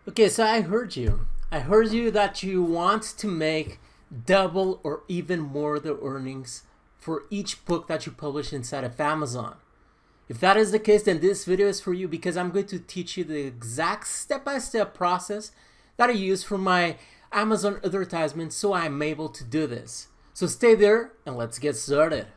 Okay, so I heard you. I heard you that you want to make double or even more the earnings for each book that you publish inside of Amazon. If that is the case, then this video is for you because I'm going to teach you the exact step-by-step process that I use for my Amazon advertisements so I'm able to do this. So stay there and let's get started.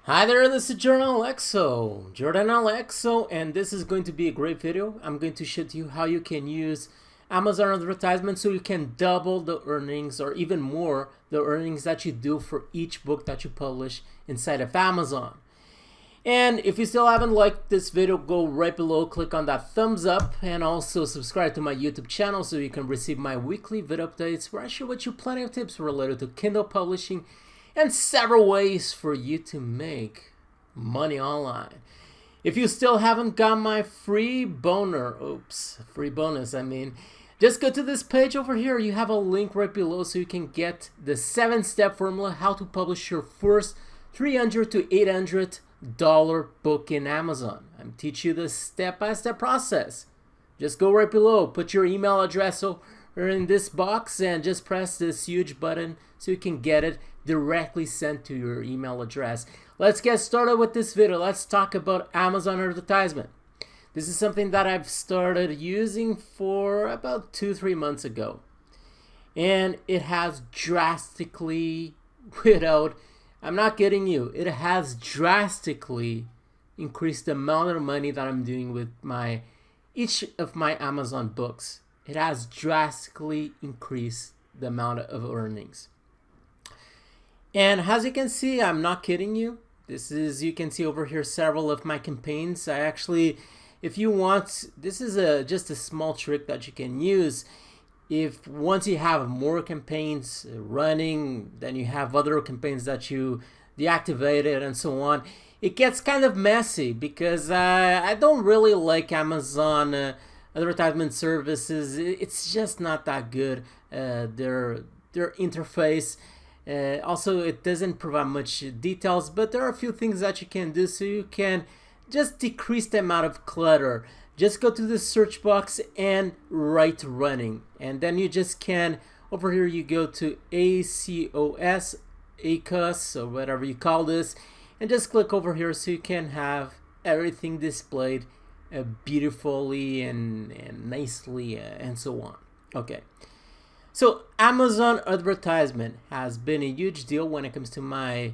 Hi there, this is Jordan Alexo, and this is going to be a great video. I'm going to show you how you can use Amazon advertisement so you can double the earnings or even more the earnings that you do for each book that you publish inside of Amazon. And if you still haven't liked this video, go right below, click on that thumbs up, and also subscribe to my YouTube channel so you can receive my weekly video updates where I share with you plenty of tips related to Kindle publishing and several ways for you to make money online. If you still haven't got my free bonus, just go to this page over here. You have a link right below so you can get the 7-step formula how to publish your first $300 to $800 book in Amazon. I'm teaching you the step-by-step process. Just go right below, put your email address over in this box and just press this huge button so you can get it directly sent to your email address. Let's get started with this video. Let's talk about Amazon advertisement. This is something that I've started using for about 2-3 months ago, and it has drastically, I'm not kidding you, it has drastically increased the amount of money that I'm doing with each of my Amazon books. It has drastically increased the amount of earnings. And as you can see, I'm not kidding you. You can see over here several of my campaigns. I actually, if you want, this is just a small trick that you can use. If once you have more campaigns running, then you have other campaigns that you deactivated and so on, it gets kind of messy because I don't really like Amazon advertisement services. It's just not that good. Their interface. Also, it doesn't provide much details, but there are a few things that you can do so you can just decrease the amount of clutter. Just go to the search box and write running, and then you just can, over here you go to ACOS, or whatever you call this, and just click over here so you can have everything displayed beautifully and nicely and so on. Okay. So Amazon advertisement has been a huge deal when it comes to my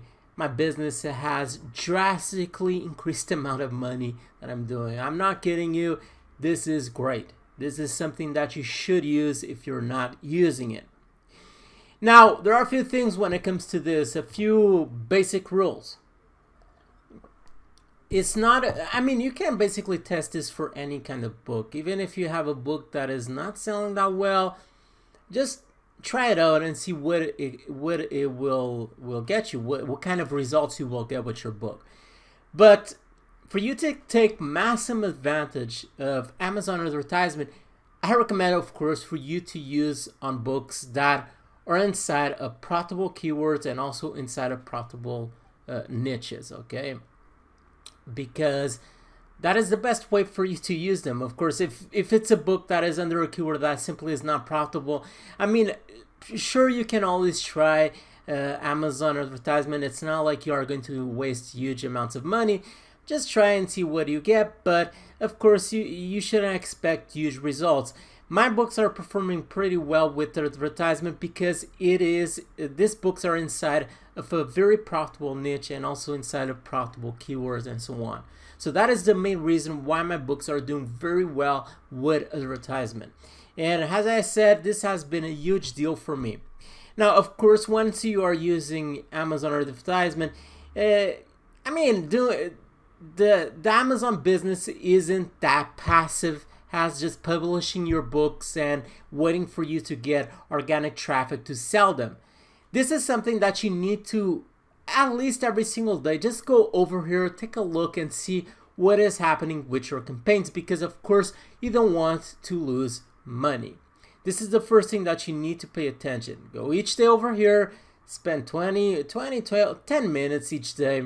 business. It has drastically increased the amount of money that I'm doing. I'm not kidding you. This is great. This is something that you should use if you're not using it. Now, there are a few things when it comes to this, a few basic rules. It's not, you can basically test this for any kind of book. Even if you have a book that is not selling that well, just try it out and see what it will get you, what kind of results you will get with your book. But for you to take maximum advantage of Amazon advertisement, I recommend, of course, for you to use on books that are inside of profitable keywords and also inside of profitable niches, okay? Because that is the best way for you to use them. Of course, if it's a book that is under a keyword that simply is not profitable, sure, you can always try Amazon advertisement. It's not like you are going to waste huge amounts of money. Just try and see what you get, but of course you shouldn't expect huge results. My books are performing pretty well with advertisement because these books are inside of a very profitable niche and also inside of profitable keywords and so on. So that is the main reason why my books are doing very well with advertisement. And as I said, this has been a huge deal for me. Now, of course, once you are using Amazon advertisement, the Amazon business isn't that passive as just publishing your books and waiting for you to get organic traffic to sell them. This is something that you need to, at least every single day, just go over here, take a look and see what is happening with your campaigns, because of course you don't want to lose money. This is the first thing that you need to pay attention. Go each day over here, spend 10 minutes each day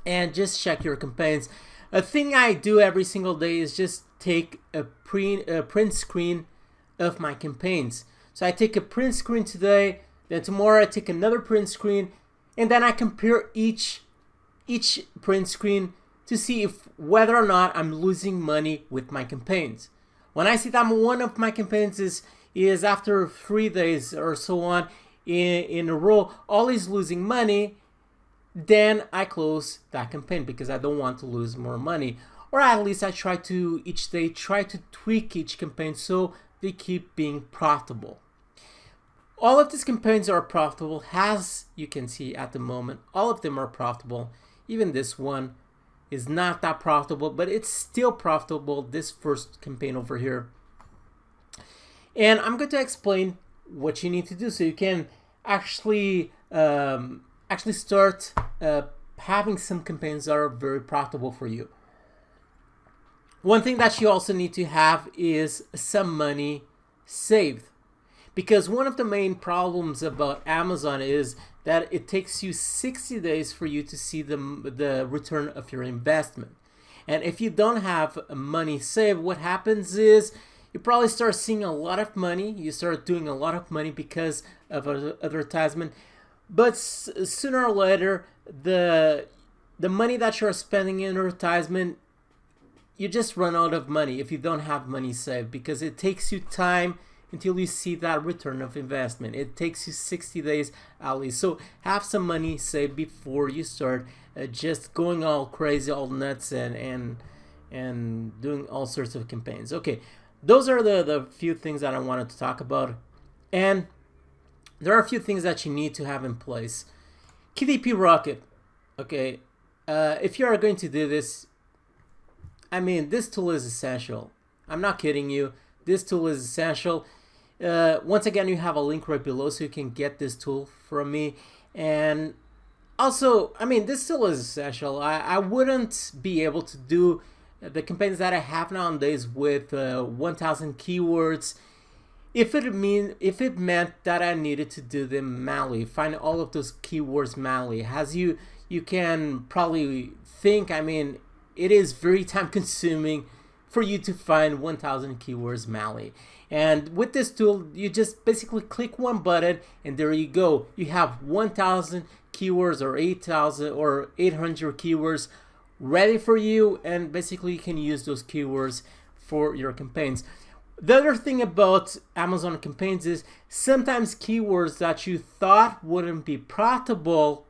and just check your campaigns. A thing I do every single day is just take a print screen of my campaigns. So I take a print screen today, then tomorrow I take another print screen, and then I compare each print screen to see if whether or not I'm losing money with my campaigns. When I see that one of my campaigns is after 3 days or so on in a row always losing money, then I close that campaign because I don't want to lose more money. Or at least I try to each day try to tweak each campaign so they keep being profitable. All of these campaigns are profitable, as you can see at the moment. All of them are profitable. Even this one is not that profitable, but it's still profitable, this first campaign over here. And I'm going to explain what you need to do so you can actually start having some campaigns that are very profitable for you. One thing that you also need to have is some money saved. Because one of the main problems about Amazon is that it takes you 60 days for you to see the return of your investment. And if you don't have money saved, what happens is you probably start seeing a lot of money. You start doing a lot of money because of advertisement. But sooner or later, the money that you're spending in advertisement, you just run out of money if you don't have money saved, because it takes you time until you see that return of investment. It takes you 60 days at least. So have some money saved before you start just going all crazy, all nuts, and doing all sorts of campaigns. Okay, those are the few things that I wanted to talk about. And there are a few things that you need to have in place. KDP Rocket. Okay, if you are going to do this, I mean, this tool is essential. I'm not kidding you. This tool is essential. Once again, you have a link right below so you can get this tool from me. And also, I mean, this tool is essential. I wouldn't be able to do the campaigns that I have nowadays with 1,000 keywords if it meant that I needed to do them manually, find all of those keywords manually. As you can probably think, I mean, it is very time consuming for you to find 1,000 keywords manually. And with this tool, you just basically click one button and there you go. You have 1,000 keywords or 8,000 or 800 keywords ready for you, and basically you can use those keywords for your campaigns. The other thing about Amazon campaigns is sometimes keywords that you thought wouldn't be profitable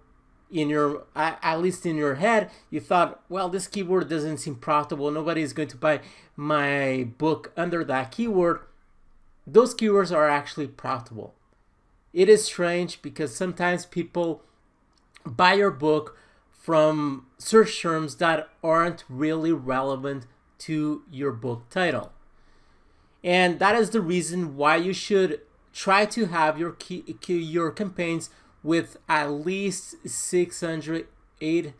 in your, at least in your head, you thought, well, this keyword doesn't seem profitable, nobody is going to buy my book under that keyword. Those keywords are actually profitable. It is strange because sometimes people buy your book from search terms that aren't really relevant to your book title. And that is the reason why you should try to have your campaigns with at least 600, 800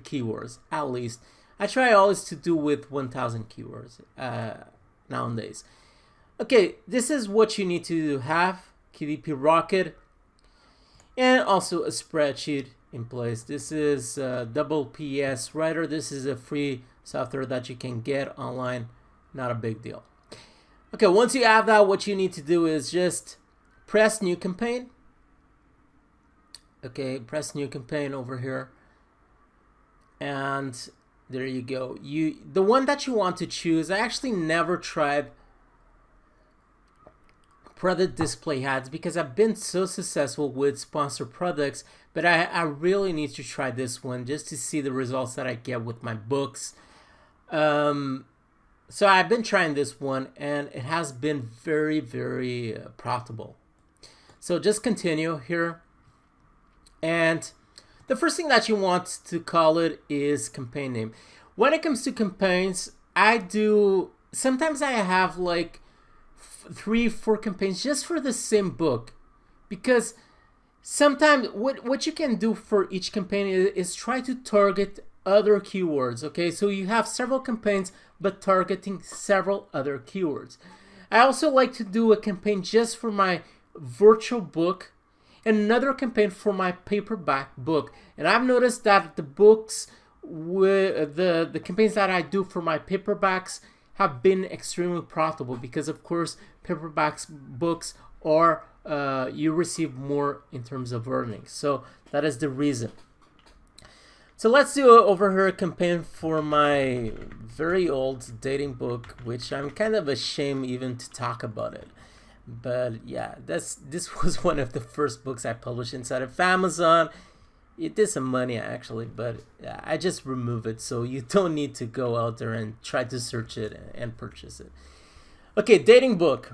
keywords, at least. I try always to do with 1,000 keywords nowadays. Okay, this is what you need to have: KDP Rocket, and also a spreadsheet in place. This is Double PS Writer. This is a free software that you can get online. Not a big deal. Okay, once you have that, what you need to do is just press new campaign. Okay, press new campaign over here, and there you go. The one that you want to choose, I actually never tried product display ads because I've been so successful with sponsored products, but I really need to try this one just to see the results that I get with my books. So I've been trying this one and it has been very, very profitable. So just continue here, and the first thing that you want to call it is campaign name. When it comes to campaigns, sometimes I have like 3-4 campaigns just for the same book, because sometimes what you can do for each campaign is try to target other keywords. Okay, so you have several campaigns but targeting several other keywords. I also like to do a campaign just for my virtual book, and another campaign for my paperback book. And I've noticed that the books with the campaigns that I do for my paperbacks have been extremely profitable, because of course paperbacks books are you receive more in terms of earnings. So that is the reason. So let's do over here a campaign for my very old dating book, which I'm kind of ashamed even to talk about it. But yeah, this was one of the first books I published inside of Amazon. It did some money actually, but I just remove it so you don't need to go out there and try to search it and purchase it. Okay, dating book.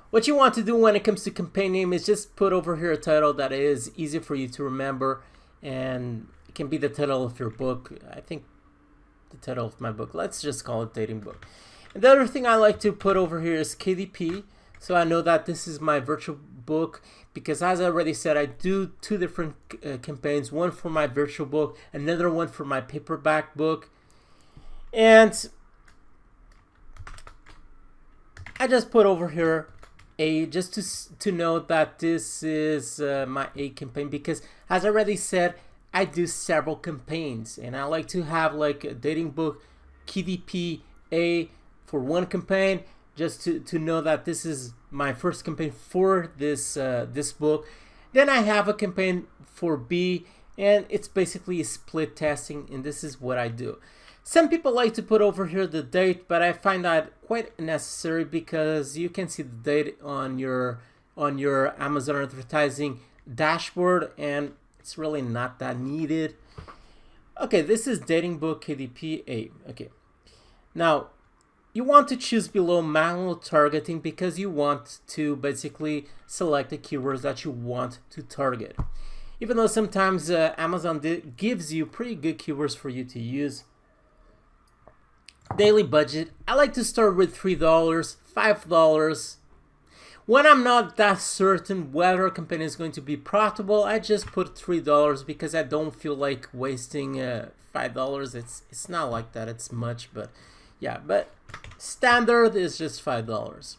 What you want to do when it comes to campaign name is just put over here a title that is easy for you to remember, and it can be the title of your book. I think the title of my book, let's just call it dating book. And the other thing I like to put over here is KDP, so I know that this is my virtual book, because as I already said, I do two different campaigns, one for my virtual book, another one for my paperback book. And I just put over here A, just to note that this is my A campaign, because as I already said, I do several campaigns, and I like to have like a dating book KDP A for one campaign, just to know that this is my first campaign for this this book. Then I have a campaign for B, and it's basically a split testing, and this is what I do. Some people like to put over here the date, but I find that quite necessary, because you can see the date on your Amazon advertising dashboard, and it's really not that needed. Okay, this is dating book KDP A. Okay, now you want to choose below manual targeting, because you want to basically select the keywords that you want to target. Even though sometimes Amazon gives you pretty good keywords for you to use. Daily budget, I like to start with $3, $5. When I'm not that certain whether a campaign is going to be profitable, I just put $3, because I don't feel like wasting $5. It's not like that, it's much, but yeah, but standard is just $5.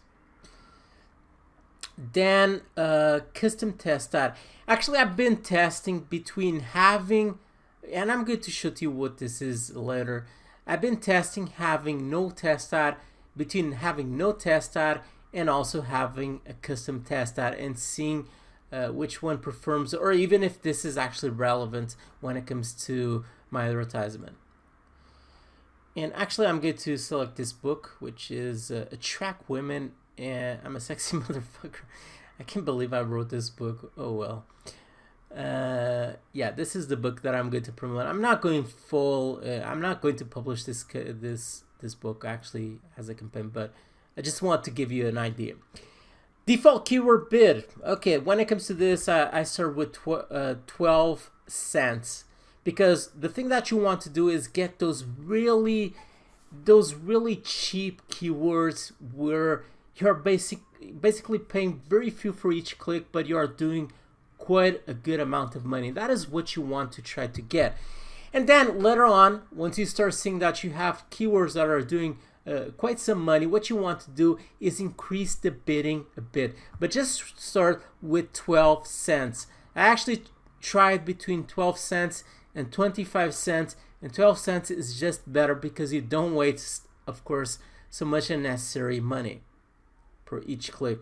Then custom test ad. Actually, I've been testing between having, and I'm going to show you what this is later. I've been testing having no test ad, between having no test ad and also having a custom test ad, and seeing which one performs, or even if this is actually relevant when it comes to my advertisement. And actually, I'm going to select this book, which is Attract Women, and I'm a sexy motherfucker. I can't believe I wrote this book. Oh well. Yeah, this is the book that I'm going to promote. I'm not going full. I'm not going to publish this book actually as a campaign, but I just want to give you an idea. Default keyword bid. Okay, when it comes to this, I start with 12 cents. Because the thing that you want to do is get those really cheap keywords where you're basically paying very few for each click, but you are doing quite a good amount of money. That is what you want to try to get. And then later on, once you start seeing that you have keywords that are doing quite some money, what you want to do is increase the bidding a bit, but just start with 12 cents. I actually tried between 12 cents and 25 cents, and 12 cents is just better, because you don't waste, of course, so much unnecessary money per each click.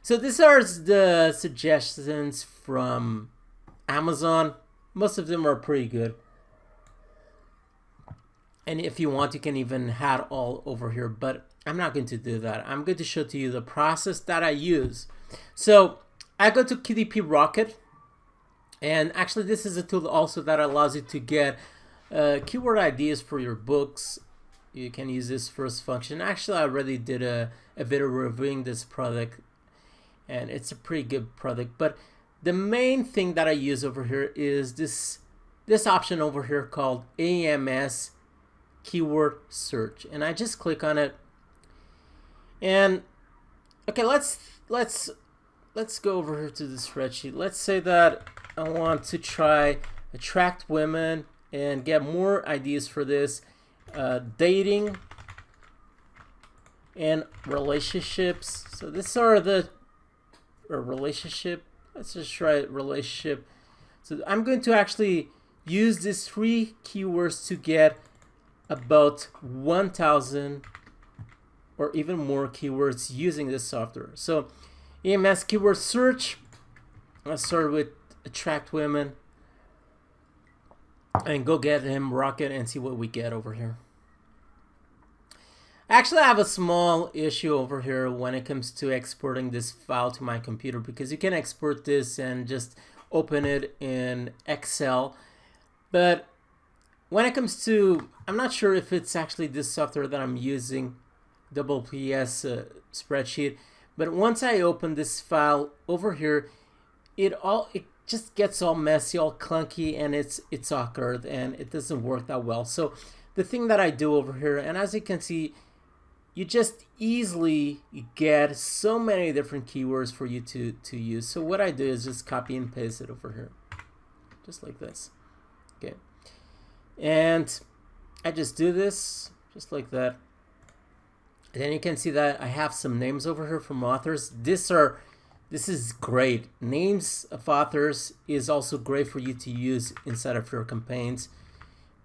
So these are the suggestions from Amazon. Most of them are pretty good, and if you want, you can even add all over here, but I'm not going to do that. I'm going to show to you the process that I use. So I go to KDP Rocket. And actually, this is a tool also that allows you to get keyword ideas for your books. You can use this first function. Actually, I already did a video reviewing this product, and it's a pretty good product. But the main thing that I use over here is this option over here called AMS Keyword Search, and I just click on it. And okay, let's go over here to the spreadsheet. Let's say that I want to try attract women and get more ideas for this. Dating and relationships. So these are the relationship. let's just try relationship. So I'm going to actually use these 3 keywords to get about 1,000 or even more keywords using this software. So EMS keyword search, let's start with attract women and go get him rocket and see what we get over here. Actually, I have a small issue over here when it comes to exporting this file to my computer, because you can export this and just open it in Excel. But when it comes to, I'm not sure if it's actually this software that I'm using, WPS spreadsheet, but once I open this file over here, it just gets all messy, all clunky, and it's awkward and it doesn't work that well. So the thing that I do over here, and as you can see, you just easily get so many different keywords for you to use. So what I do is just copy and paste it over here, just like this. Okay, and I just do this just like that. And then you can see that I have some names over here from authors. This is great. Names of authors is also great for you to use inside of your campaigns,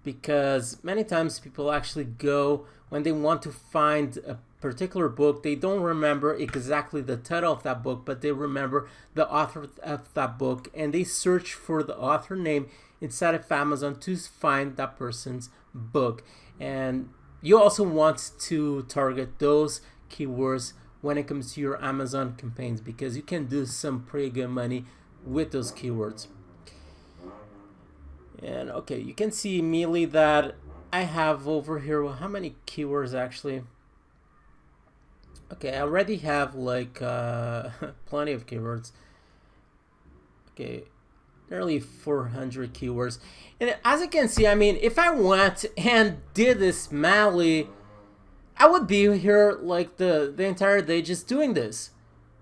because many times people actually go, when they want to find a particular book, they don't remember exactly the title of that book, but they remember the author of that book, and they search for the author name inside of Amazon to find that person's book. And you also want to target those keywords when it comes to your Amazon campaigns, because you can do some pretty good money with those keywords. And okay, you can see immediately that I have over here, well, how many keywords actually? Okay, I already have like plenty of keywords. Okay, nearly 400 keywords. And as you can see, I mean, if I went and did this manually, I would be here like the entire day just doing this.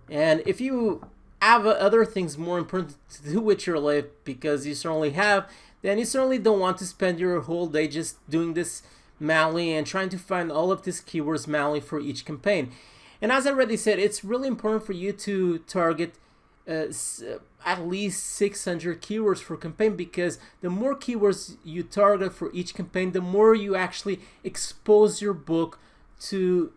And if you have other things more important to do with your life, because you certainly have, then you certainly don't want to spend your whole day just doing this manually and trying to find all of these keywords manually for each campaign. And as I already said, it's really important for you to target at least 600 keywords for campaign, because the more keywords you target for each campaign, the more you actually expose your book to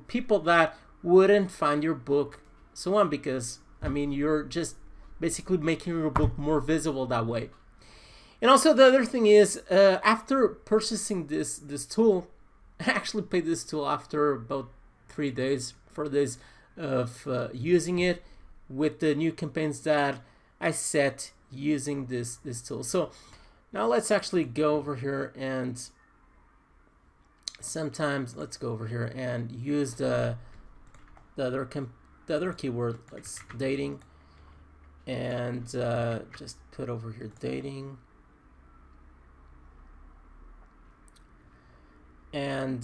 people that wouldn't find your book, so on, because I mean, you're just basically making your book more visible that way. And also the other thing is, after purchasing this tool, I actually paid this tool after about 4 days of using it with the new campaigns that I set using this tool. So now let's actually go over here, and sometimes let's go over here and use the other keyword. Let's dating, and just put over here dating. And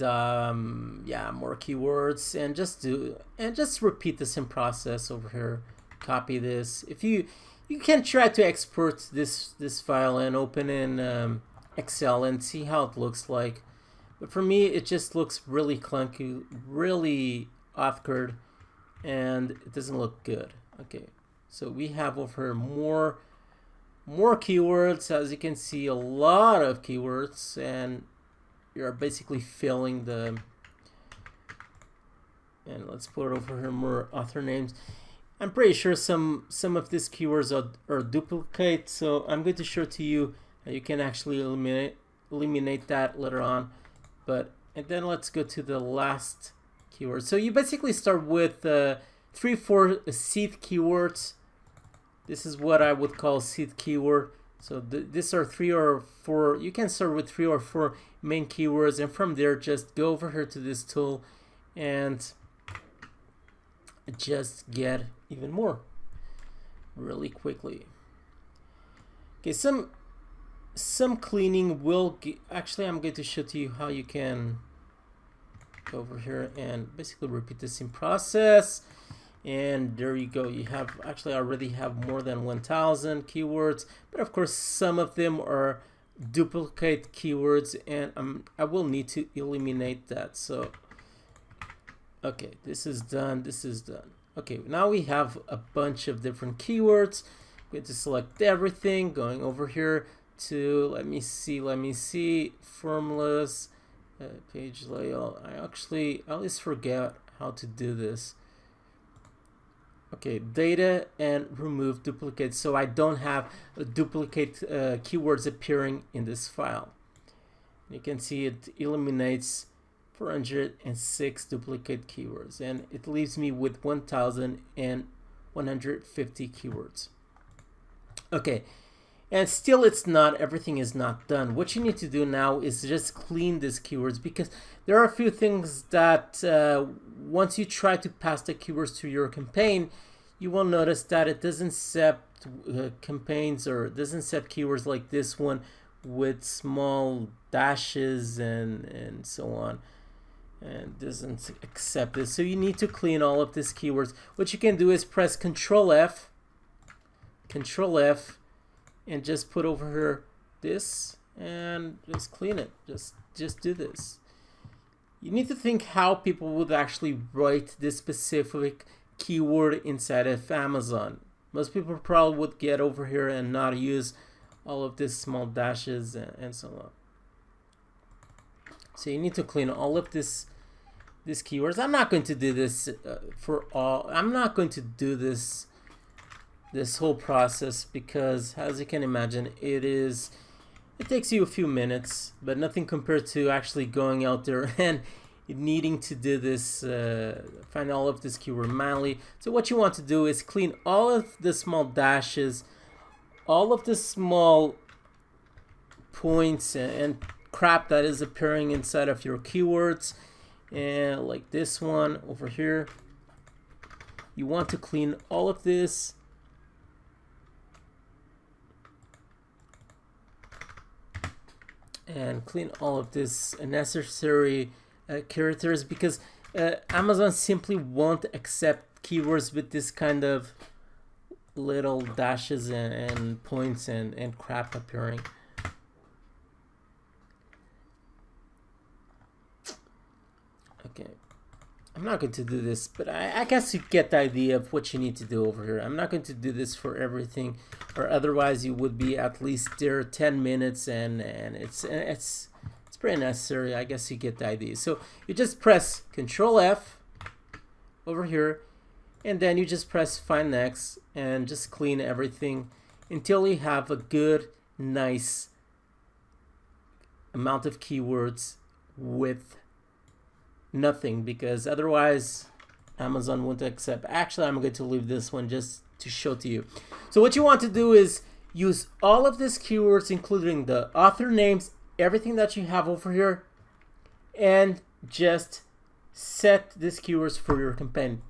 yeah, more keywords, and just repeat the same process over here. Copy this. If you can try to export this file and open in Excel and see how it looks like, but for me it just looks really clunky, really awkward, and it doesn't look good. Okay, so we have over here more keywords. As you can see, a lot of keywords, and you're basically filling the, and let's put over here more author names. I'm pretty sure some of these keywords are duplicate, so I'm going to show to you how you can actually eliminate that later on. And then let's go to the last keyword. So you basically start with 3-4 seed keywords. This is what I would call seed keyword. So these are 3 or 4. You can start with 3 or 4 main keywords, and from there just go over here to this tool and just get even more really quickly. Okay, some cleaning will actually, I'm going to show to you how you can go over here and basically repeat the same process. And there you go. You have actually already have more than 1,000 keywords, but of course some of them are duplicate keywords, and I will need to eliminate that. So okay, this is done, this is done. Okay, now we have a bunch of different keywords. I'm going to select everything, going over here to, let me see, formulas, page layout. I always forget how to do this. Okay, data and remove duplicates, so I don't have a duplicate keywords appearing in this file. You can see it eliminates 406 duplicate keywords, and it leaves me with 1,150 keywords. Okay, and still everything is not done. What you need to do now is just clean these keywords, because there are a few things that once you try to pass the keywords to your campaign, you will notice that it doesn't accept campaigns, or it doesn't accept keywords like this one with small dashes and so on, and doesn't accept this. So you need to clean all of these keywords. What you can do is press Control F, and just put over here this, and just clean it. Just do this. You need to think how people would actually write this specific keyword inside of Amazon. Most people probably would get over here and not use all of these small dashes and so on. So you need to clean all of these keywords. I'm not going to do this for all. I'm not going to do this whole process, because as you can imagine, it takes you a few minutes, but nothing compared to actually going out there and needing to do this, find all of this keyword manually. So what you want to do is clean all of the small dashes, all of the small points and crap that is appearing inside of your keywords, and like this one over here. You want to clean all of this. And clean all of this unnecessary characters, because Amazon simply won't accept keywords with this kind of little dashes and points and crap appearing. Okay, I'm not going to do this, but I guess you get the idea of what you need to do over here. I'm not going to do this for everything, or otherwise you would be at least there 10 minutes, and it's pretty necessary. I guess you get the idea. So you just press Control F over here, and then you just press Find Next, and just clean everything until you have a good, nice amount of keywords with nothing, because otherwise Amazon won't accept. Actually, I'm going to leave this one just to show to you. So what you want to do is use all of these keywords, including the author names, everything that you have over here, and just set these keywords for your campaign.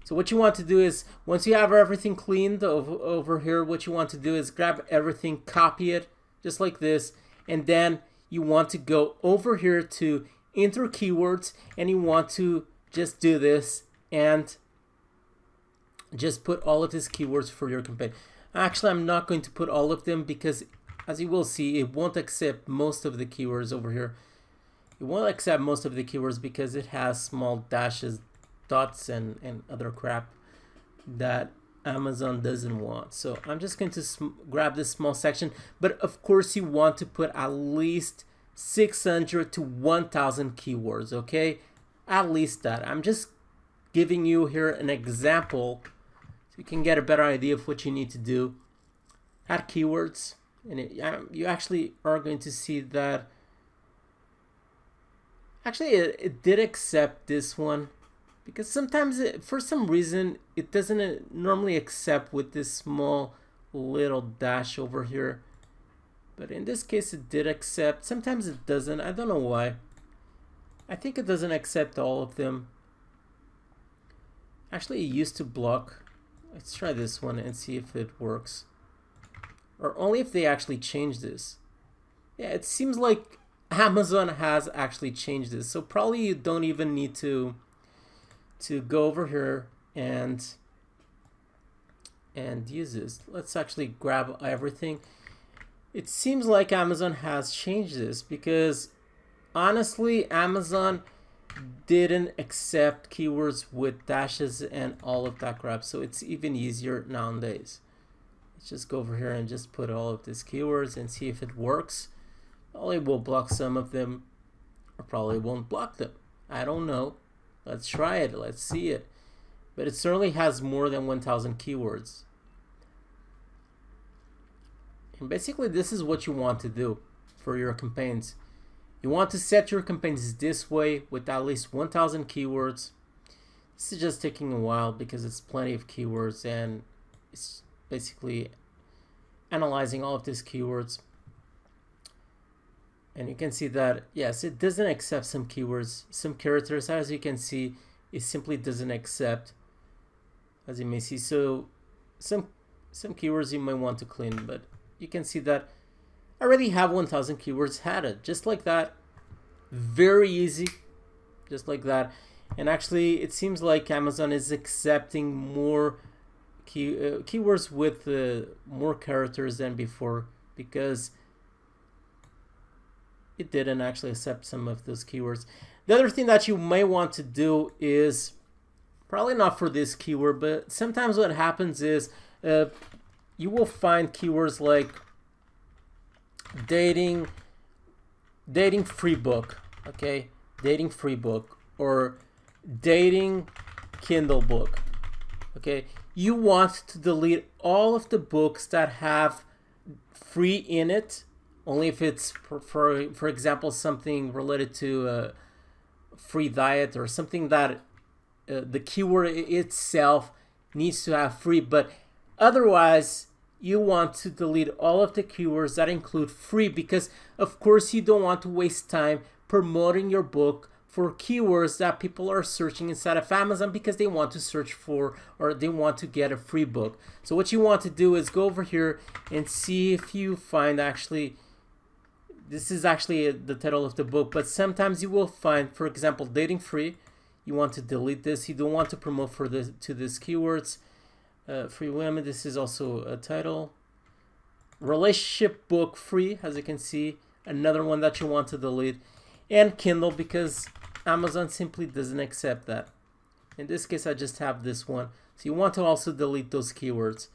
So what you want to do is, once you have everything cleaned over here, what you want to do is grab everything, copy it just like this, and then you want to go over here to enter keywords, and you want to just do this and just put all of these keywords for your campaign. Actually, I'm not going to put all of them, because as you will see, it won't accept most of the keywords over here. It won't accept most of the keywords because it has small dashes, dots, and other crap that Amazon doesn't want. So I'm just going to grab this small section, but of course you want to put at least 600 to 1,000 keywords, okay? At least that. I'm just giving you here an example so you can get a better idea of what you need to do. Add keywords, and you actually are going to see that actually it did accept this one, because sometimes for some reason it doesn't normally accept with this small little dash over here. But in this case it did accept. Sometimes it doesn't. I don't know why. I think it doesn't accept all of them. Actually, it used to block. Let's try this one and see if it works. Or only if they actually change this. Yeah, it seems like Amazon has actually changed this. So probably you don't even need to go over here and use this. Let's actually grab everything. It seems like Amazon has changed this, because honestly, Amazon didn't accept keywords with dashes and all of that crap, so it's even easier nowadays. Let's just go over here and just put all of these keywords and see if it works. Probably will block some of them, or probably won't block them. I don't know. Let's try it. Let's see it. But it certainly has more than 1,000 keywords. And basically this is what you want to do for your campaigns. You want to set your campaigns this way with at least 1,000 keywords. This is just taking a while because it's plenty of keywords, and it's basically analyzing all of these keywords. And you can see that, yes, it doesn't accept some keywords, some characters, as you can see, it simply doesn't accept, as you may see. So some keywords you might want to clean, but you can see that I already have 1,000 keywords added, just like that. Very easy, just like that. And actually, it seems like Amazon is accepting more keywords with more characters than before, because it didn't actually accept some of those keywords. The other thing that you may want to do is, probably not for this keyword, but sometimes what happens is you will find keywords like dating free book, okay, dating free book, or dating Kindle book, okay. You want to delete all of the books that have free in it, only if it's for example something related to free diet or something that the keyword itself needs to have free. But otherwise you want to delete all of the keywords that include free, because of course you don't want to waste time promoting your book for keywords that people are searching inside of Amazon because they want to search for, or they want to get a free book. So what you want to do is go over here and see if you find, actually this is actually the title of the book, but sometimes you will find, for example, dating free. You want to delete this. You don't want to promote for this to these keywords. Free women, this is also a title. Relationship book free, as you can see, another one that you want to delete. And Kindle, because Amazon simply doesn't accept that. In this case, I just have this one. So you want to also delete those keywords.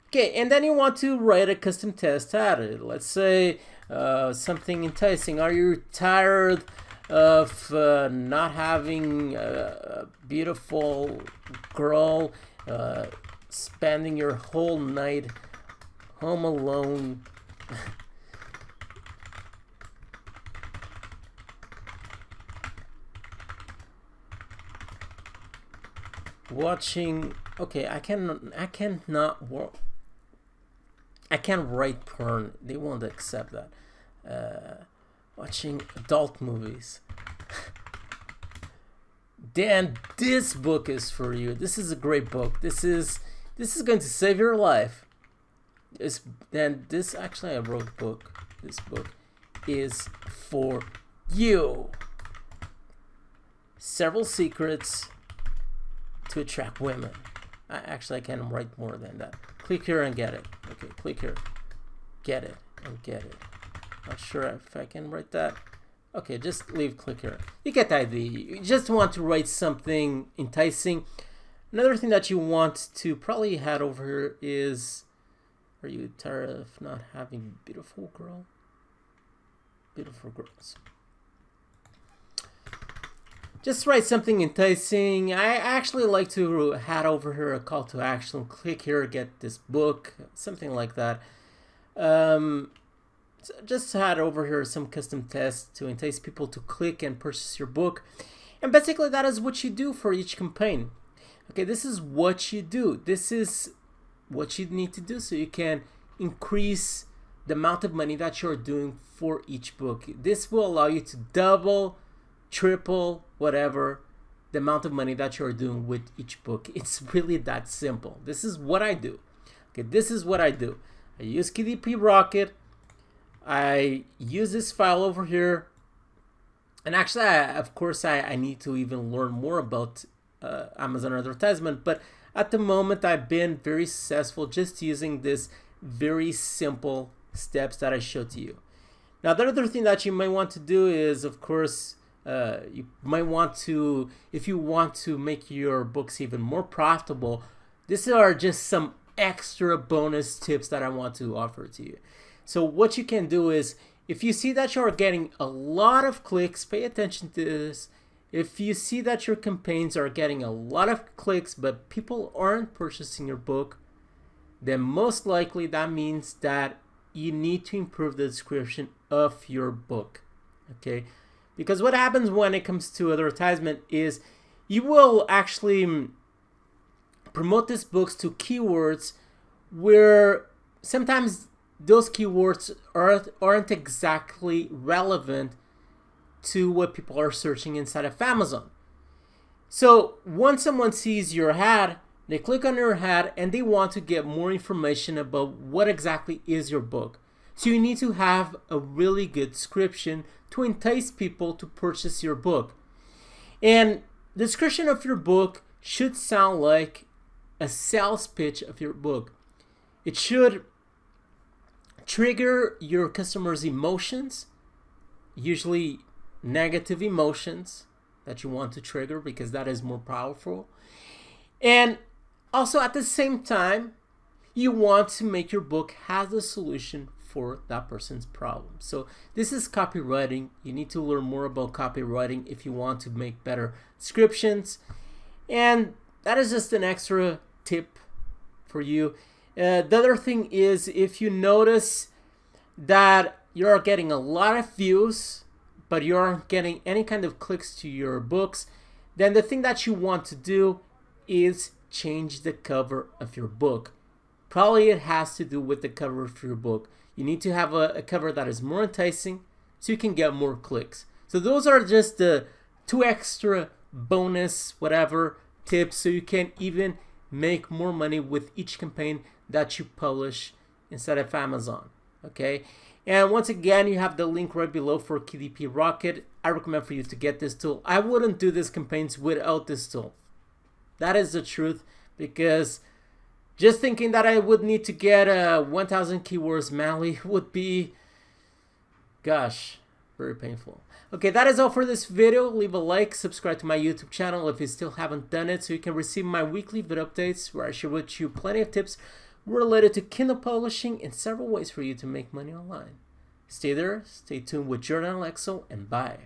Okay, and then you want to write a custom test at it. Let's say something enticing. Are you tired of not having a beautiful girl spending your whole night home alone? Watching, okay, I can't write porn. They won't accept that. Watching adult movies. Dan, this book is for you. This is a great book. This is going to save your life. Actually, I wrote a book. This book is for you. Several secrets to attract women. I can write more than that. Click here and get it. Okay, click here. Get it and get it. Not sure if I can write that. Okay, just leave click here. You get the idea. You just want to write something enticing. Another thing that you want to probably head over here is, are you tired of not having beautiful girl? Beautiful girls. Just write something enticing. I actually like to head over here a call to action. Click here, get this book, something like that. Just head over here some custom tests to entice people to click and purchase your book. And basically that is what you do for each campaign. Okay, this is what you do. This is what you need to do so you can increase the amount of money that you're doing for each book. This will allow you to double, triple, whatever, the amount of money that you're doing with each book. It's really that simple. This is what I do. Okay, this is what I do. I use KDP Rocket. I use this file over here. And actually, of course, I need to even learn more about Amazon Advertisement. But at the moment, I've been very successful just using this very simple steps that I showed to you. Now, the other thing that you might want to do is, of course, You might want to, if you want to make your books even more profitable, these are just some extra bonus tips that I want to offer to you. So what you can do is, if you see that you're getting a lot of clicks, pay attention to this. If you see that your campaigns are getting a lot of clicks but people aren't purchasing your book, then most likely that means that you need to improve the description of your book. Okay? Because what happens when it comes to advertisement is you will actually promote these books to keywords where sometimes those keywords aren't exactly relevant to what people are searching inside of Amazon. So once someone sees your ad, they click on your ad and they want to get more information about what exactly is your book. So you need to have a really good description to entice people to purchase your book. And the description of your book should sound like a sales pitch of your book. It should trigger your customers' emotions, usually negative emotions that you want to trigger because that is more powerful. And also at the same time, you want to make your book have the solution for that person's problem. So this is copywriting. You need to learn more about copywriting if you want to make better descriptions. And that is just an extra tip for you. The other thing is, if you notice that you're getting a lot of views, but you aren't getting any kind of clicks to your books, then the thing that you want to do is change the cover of your book. Probably it has to do with the cover of your book. You need to have a cover that is more enticing so you can get more clicks. So those are just the 2 extra bonus whatever tips so you can even make more money with each campaign that you publish inside of Amazon. Okay, and once again, you have the link right below for KDP Rocket. I recommend for you to get this tool. I wouldn't do these campaigns without this tool. That is the truth, because just thinking that I would need to get 1,000 keywords manually would be, gosh, very painful. Okay, that is all for this video. Leave a like, subscribe to my YouTube channel if you still haven't done it, so you can receive my weekly video updates where I share with you plenty of tips related to Kindle publishing and several ways for you to make money online. Stay there, stay tuned with Jordan Alexo, and bye.